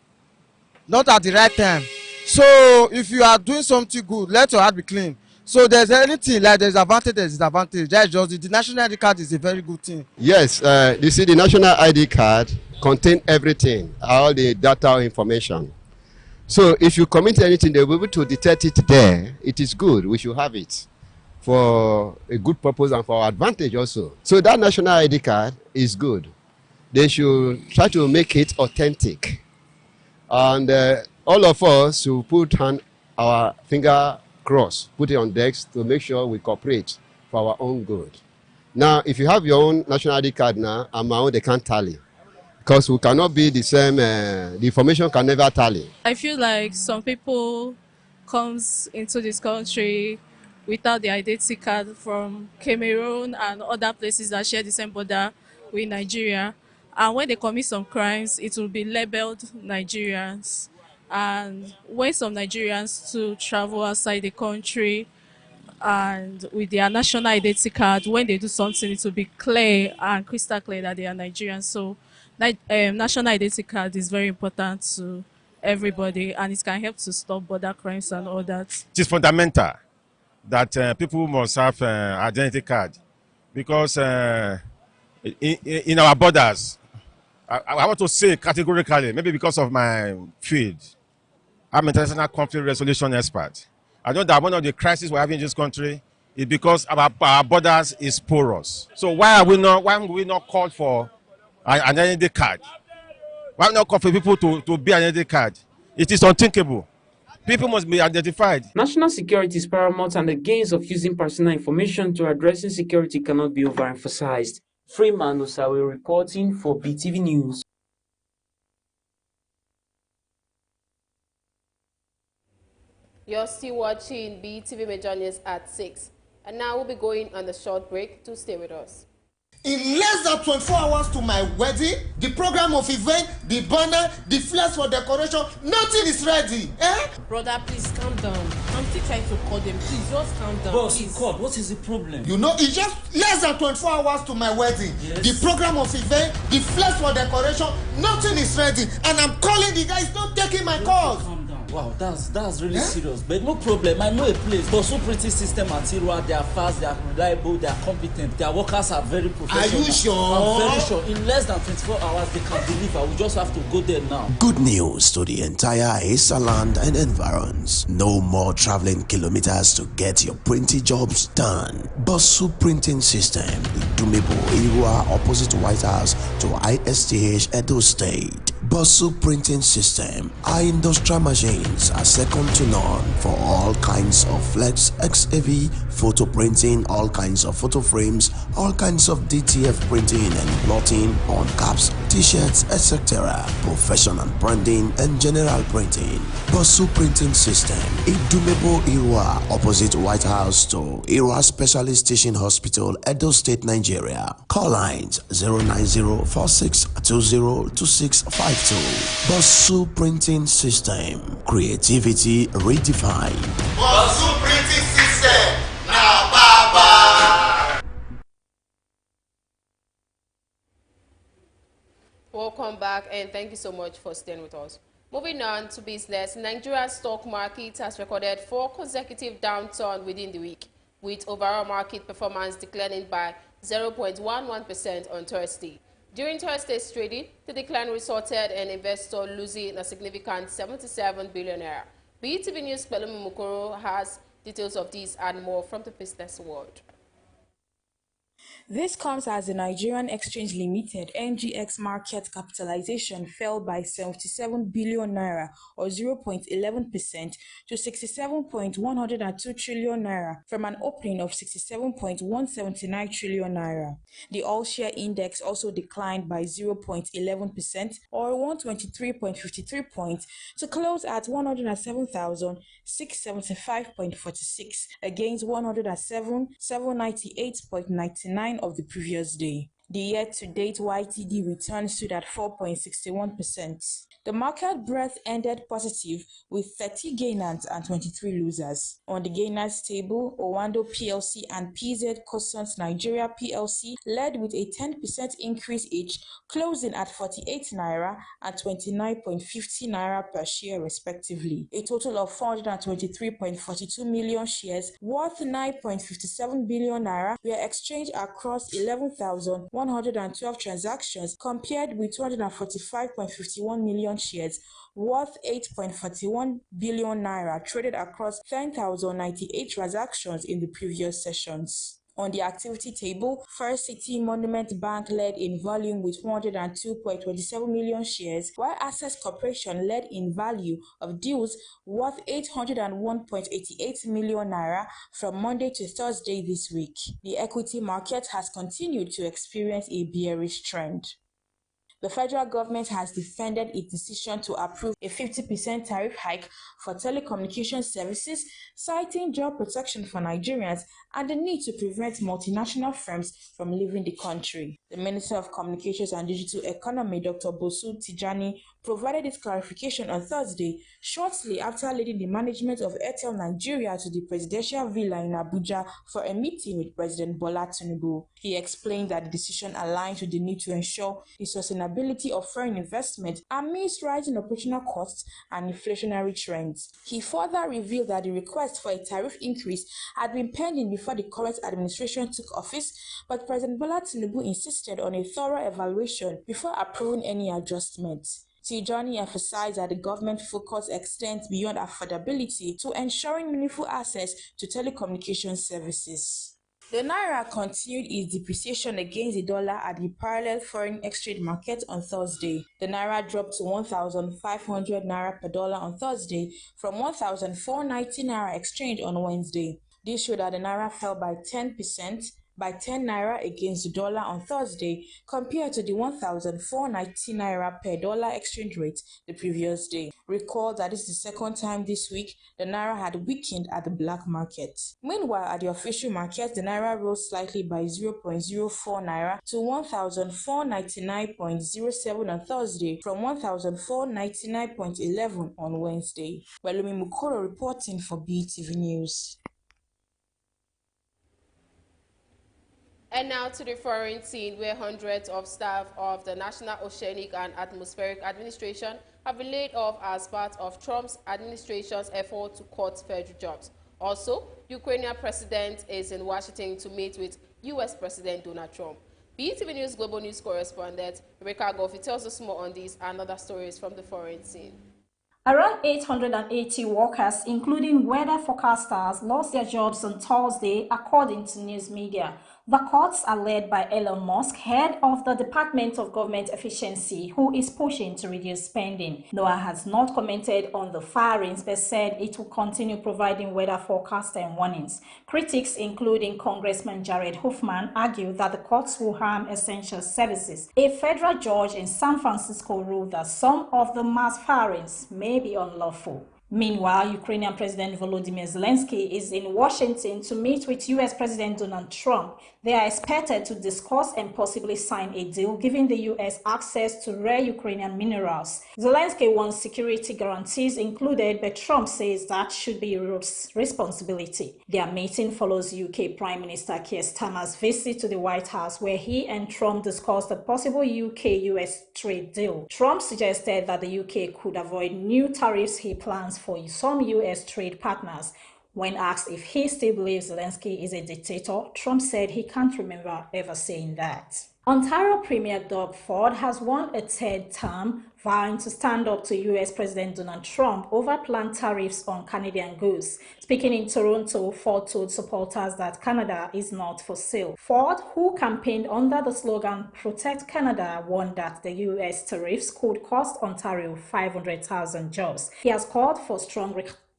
not at the right time. So if you are doing something good, let your heart be clean. So there's anything like there's advantage, there's disadvantage. That's just the national ID card is a very good thing. Yes, you see the national ID card contains everything, all the data information. So if you commit anything, they'll be able to detect it there. It is good. We should have it for a good purpose and for our advantage also. So that national ID card is good. They should try to make it authentic. And all of us should put our finger cross, put it on decks to make sure we cooperate for our own good. Now, if you have your own national ID card now, and my own, they can't tally. Because we cannot be the same, the information can never tally. I feel like some people comes into this country without the identity card from Cameroon and other places that share the same border with Nigeria. And when they commit some crimes, it will be labeled Nigerians. And when some Nigerians to travel outside the country and with their national identity card, when they do something, it will be clear and crystal clear that they are Nigerians. So national identity card is very important to everybody, and it can help to stop border crimes and all that. It is fundamental that people must have identity card because in our borders, I want to say categorically, maybe because of my field, I'm an international conflict resolution expert. I know that one of the crises we're having in this country is because our borders is porous. So why have we not called for an identity card? Why not call for people to be an identity card? It is unthinkable. People must be identified. National security is paramount, and the gains of using personal information to addressing security cannot be overemphasized. Freeman Osawe reporting for BeeTv News. You're still watching BeeTv Major News at 6. And now we'll be going on the short break. To stay with us. In less than 24 hours to my wedding, the program of event, the banner, the flags for decoration, nothing is ready. Brother, please calm down. I'm still trying to call them. Please just calm down. Boss, God, what is the problem? You know, it's just less than 24 hours to my wedding. Yes. The program of event, the flags for decoration, nothing is ready. And I'm calling the guys, not taking my calls. Wow, that's really serious. But no problem, I know a place. For operating system material, they are fast, they are reliable, they are competent. Their workers are very professional. Are you sure? I'm very sure. In less than 24 hours, they can deliver. We just have to go there now. Good news to the entire Asa land and environs. No more traveling kilometers to get your printing jobs done. Bosu Printing System, Idumebo, Irua, opposite White House to ISTH Edo State. Bosu Printing System, our industrial machines are second to none for all kinds of flex, XAV, photo printing, all kinds of photo frames, all kinds of DTF printing and plotting on caps, t-shirts, etc. Professional branding and general printing. Bosu Printing System, Idumebo Irua, opposite White House to Irua Specialist Teaching Hospital, Edo State, Nigeria. Call lines 09046202652. Bosu Printing System, creativity redefined. Bosu Printing System, now Baba. Welcome back, and thank you so much for staying with us. Moving on to business, Nigeria's stock market has recorded 4 consecutive downturns within the week, with overall market performance declining by 0.11% on Thursday. During Thursday's trading, the decline resulted in investors losing a significant 77 billion naira. BeeTv News' Pelumi Mukoro has details of this and more from the business world. This comes as the Nigerian Exchange Limited (NGX) market capitalization fell by 77 billion naira or 0.11% to 67.102 trillion naira from an opening of 67.179 trillion naira. The all-share index also declined by 0.11% or 123.53 points to close at 107,675.46 against 107,798.99 of the previous day. The year-to-date YTD return stood at 4.61%. The market breadth ended positive with 30 gainers and 23 losers. On the gainers table, Owando PLC and PZ Cosons Nigeria PLC led with a 10% increase each, closing at 48 naira and 29.50 naira per share respectively. A total of 423.42 million shares worth 9.57 billion naira were exchanged across 11,112 transactions compared with 245.51 million shares worth 8.41 billion naira traded across 10,098 transactions in the previous sessions. On the activity table, First City Monument Bank led in volume with 102.27 million shares, while Access Corporation led in value of deals worth 801.88 million naira from Monday to Thursday this week. The equity market has continued to experience a bearish trend. The federal government has defended its decision to approve a 50% tariff hike for telecommunication services, citing job protection for Nigerians and the need to prevent multinational firms from leaving the country. The Minister of Communications and Digital Economy, Dr. Bosu Tijani, provided this clarification on Thursday, shortly after leading the management of Airtel Nigeria to the presidential villa in Abuja for a meeting with President Bola Tinubu. He explained that the decision aligns with the need to ensure the sustainability of foreign investment amidst rising operational costs and inflationary trends. He further revealed that the request for a tariff increase had been pending before the current administration took office, but President Bola Tinubu insisted on a thorough evaluation before approving any adjustments. Tijani emphasized that the government focus extends beyond affordability to ensuring meaningful access to telecommunication services. The Naira continued its depreciation against the dollar at the parallel foreign exchange market on Thursday. The Naira dropped to 1,500 Naira per dollar on Thursday from 1,490 Naira exchange on Wednesday. This showed that the Naira fell by 10%, by 10 Naira against the dollar on Thursday compared to the 1,490 Naira per dollar exchange rate the previous day. Recall that this is the second time this week the Naira had weakened at the black market. Meanwhile, at the official market, the Naira rose slightly by 0.04 Naira to 1,499.07 on Thursday from 1,499.11 on Wednesday. Welumi Mukoro reporting for BeeTv News. And now to the foreign scene, where hundreds of staff of the National Oceanic and Atmospheric Administration have been laid off as part of Trump's administration's effort to cut federal jobs. Also, Ukrainian president is in Washington to meet with U.S. President Donald Trump. BeeTv News Global News correspondent Rebecca Goffey tells us more on these and other stories from the foreign scene. Around 880 workers, including weather forecasters, lost their jobs on Thursday, according to news media. The cuts are led by Elon Musk, head of the Department of Government Efficiency, who is pushing to reduce spending. NOAA has not commented on the firings, but said it will continue providing weather forecasts and warnings. Critics, including Congressman Jared Huffman, argue that the cuts will harm essential services. A federal judge in San Francisco ruled that some of the mass firings may be unlawful. Meanwhile, Ukrainian President Volodymyr Zelensky is in Washington to meet with U.S. President Donald Trump. They are expected to discuss and possibly sign a deal giving the U.S. access to rare Ukrainian minerals. Zelensky wants security guarantees included, but Trump says that should be Europe's responsibility. Their meeting follows UK Prime Minister Keir Starmer's visit to the White House, where he and Trump discussed a possible UK-US trade deal. Trump suggested that the UK could avoid new tariffs he plans for some U.S. trade partners. When asked if he still believes Zelensky is a dictator, Trump said he can't remember ever saying that. Ontario Premier Doug Ford has won a third term, vowing to stand up to U.S. President Donald Trump over planned tariffs on Canadian goods. Speaking in Toronto, Ford told supporters that Canada is not for sale. Ford, who campaigned under the slogan "Protect Canada," warned that the U.S. tariffs could cost Ontario 500,000 jobs. He has called for strong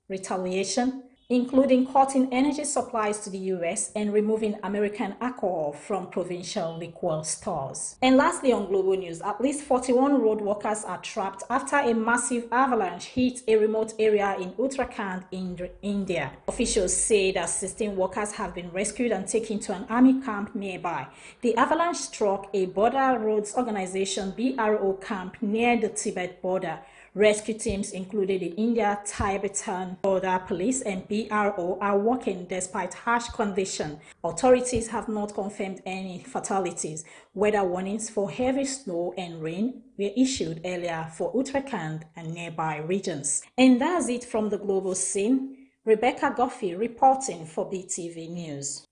retaliation, including cutting energy supplies to the U.S. and removing American alcohol from provincial liquor stores. And lastly, on Global News, at least 41 road workers are trapped after a massive avalanche hit a remote area in Uttarakhand in India. Officials say that 16 workers have been rescued and taken to an army camp nearby. The avalanche struck a border roads organization BRO camp near the Tibet border. Rescue teams, including the India-Tibetan Border Police and BRO, are working despite harsh conditions. Authorities have not confirmed any fatalities. Weather warnings for heavy snow and rain were issued earlier for Uttarakhand and nearby regions. And that's it from the global scene. Rebecca Goffey reporting for BeeTv News.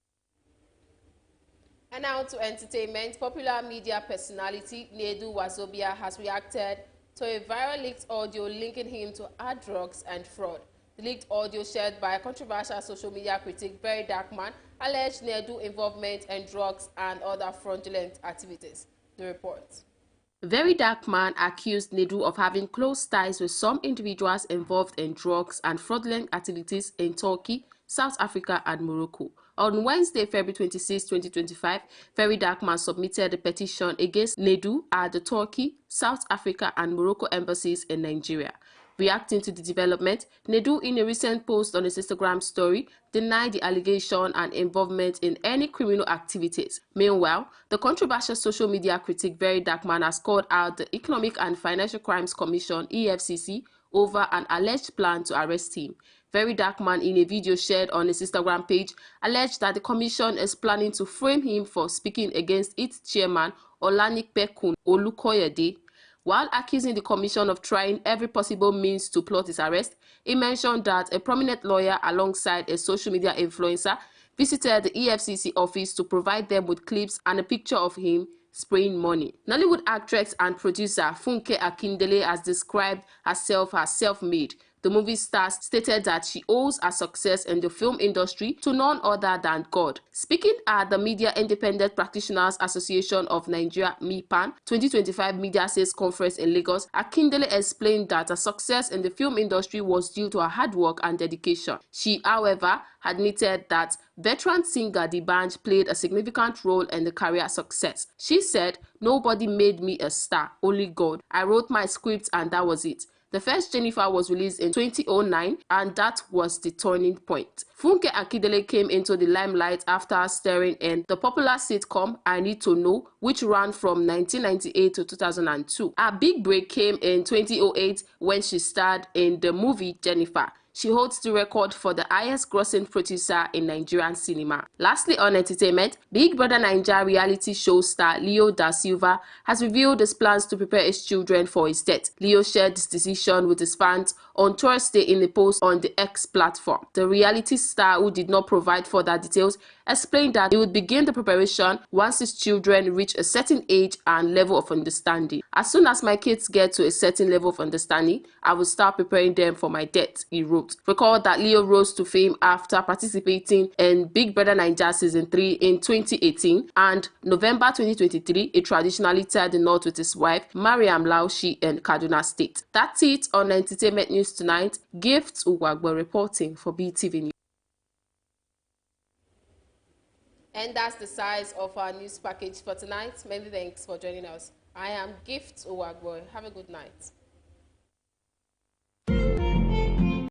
And now to entertainment. Popular media personality Nedu Wazobia has reacted to a viral leaked audio linking him to hard drugs and fraud. The leaked audio shared by a controversial social media critic, Very Dark Man, alleged Nedu involvement in drugs and other fraudulent activities. The report. Very Dark Man accused Nedu of having close ties with some individuals involved in drugs and fraudulent activities in Turkey, South Africa and Morocco. On Wednesday, February 26, 2025, Very Dark Man submitted a petition against Nedu at the Turkey, South Africa and Morocco embassies in Nigeria. Reacting to the development, Nedu, in a recent post on his Instagram story, denied the allegation and involvement in any criminal activities. Meanwhile, the controversial social media critic Very Dark Man has called out the Economic and Financial Crimes Commission (EFCC) over an alleged plan to arrest him. Very Dark Man, in a video shared on his Instagram page, alleged that the commission is planning to frame him for speaking against its chairman Olanipekun Olukoyede. While accusing the commission of trying every possible means to plot his arrest, he mentioned that a prominent lawyer alongside a social media influencer visited the EFCC office to provide them with clips and a picture of him spraying money. Nollywood actress and producer Funke Akindele has described herself as self-made. The movie star stated that she owes her success in the film industry to none other than God. Speaking at the Media Independent Practitioners Association of Nigeria (MIPAN) 2025 Media Sales Conference in Lagos, Akindele explained that her success in the film industry was due to her hard work and dedication. She, however, admitted that veteran singer D'banj played a significant role in the career success. She said, "Nobody made me a star, only God. I wrote my script and that was it." The first Jennifer was released in 2009 and that was the turning point. Funke Akindele came into the limelight after starring in the popular sitcom I Need to Know, which ran from 1998 to 2002. Her big break came in 2008 when she starred in the movie Jennifer. She holds the record for the highest grossing producer in Nigerian cinema. Lastly, on entertainment, Big Brother Naija reality show star Leo Da Silva has revealed his plans to prepare his children for his death. Leo shared this decision with his fans on Thursday in a post on the X platform. The reality star, who did not provide further details, explained that he would begin the preparation once his children reach a certain age and level of understanding. "As soon as my kids get to a certain level of understanding, I will start preparing them for my death," he wrote. Recall that Leo rose to fame after participating in Big Brother Naija Season 3 in 2018 and November 2023, he traditionally tied the knot with his wife, Mariam Laushi, in Kaduna State. That's it on entertainment news tonight. Gifts Uwagbo reporting for BeeTv News. And that's the size of our news package for tonight. Many thanks for joining us. I am Gift Uwagbo. Have a good night.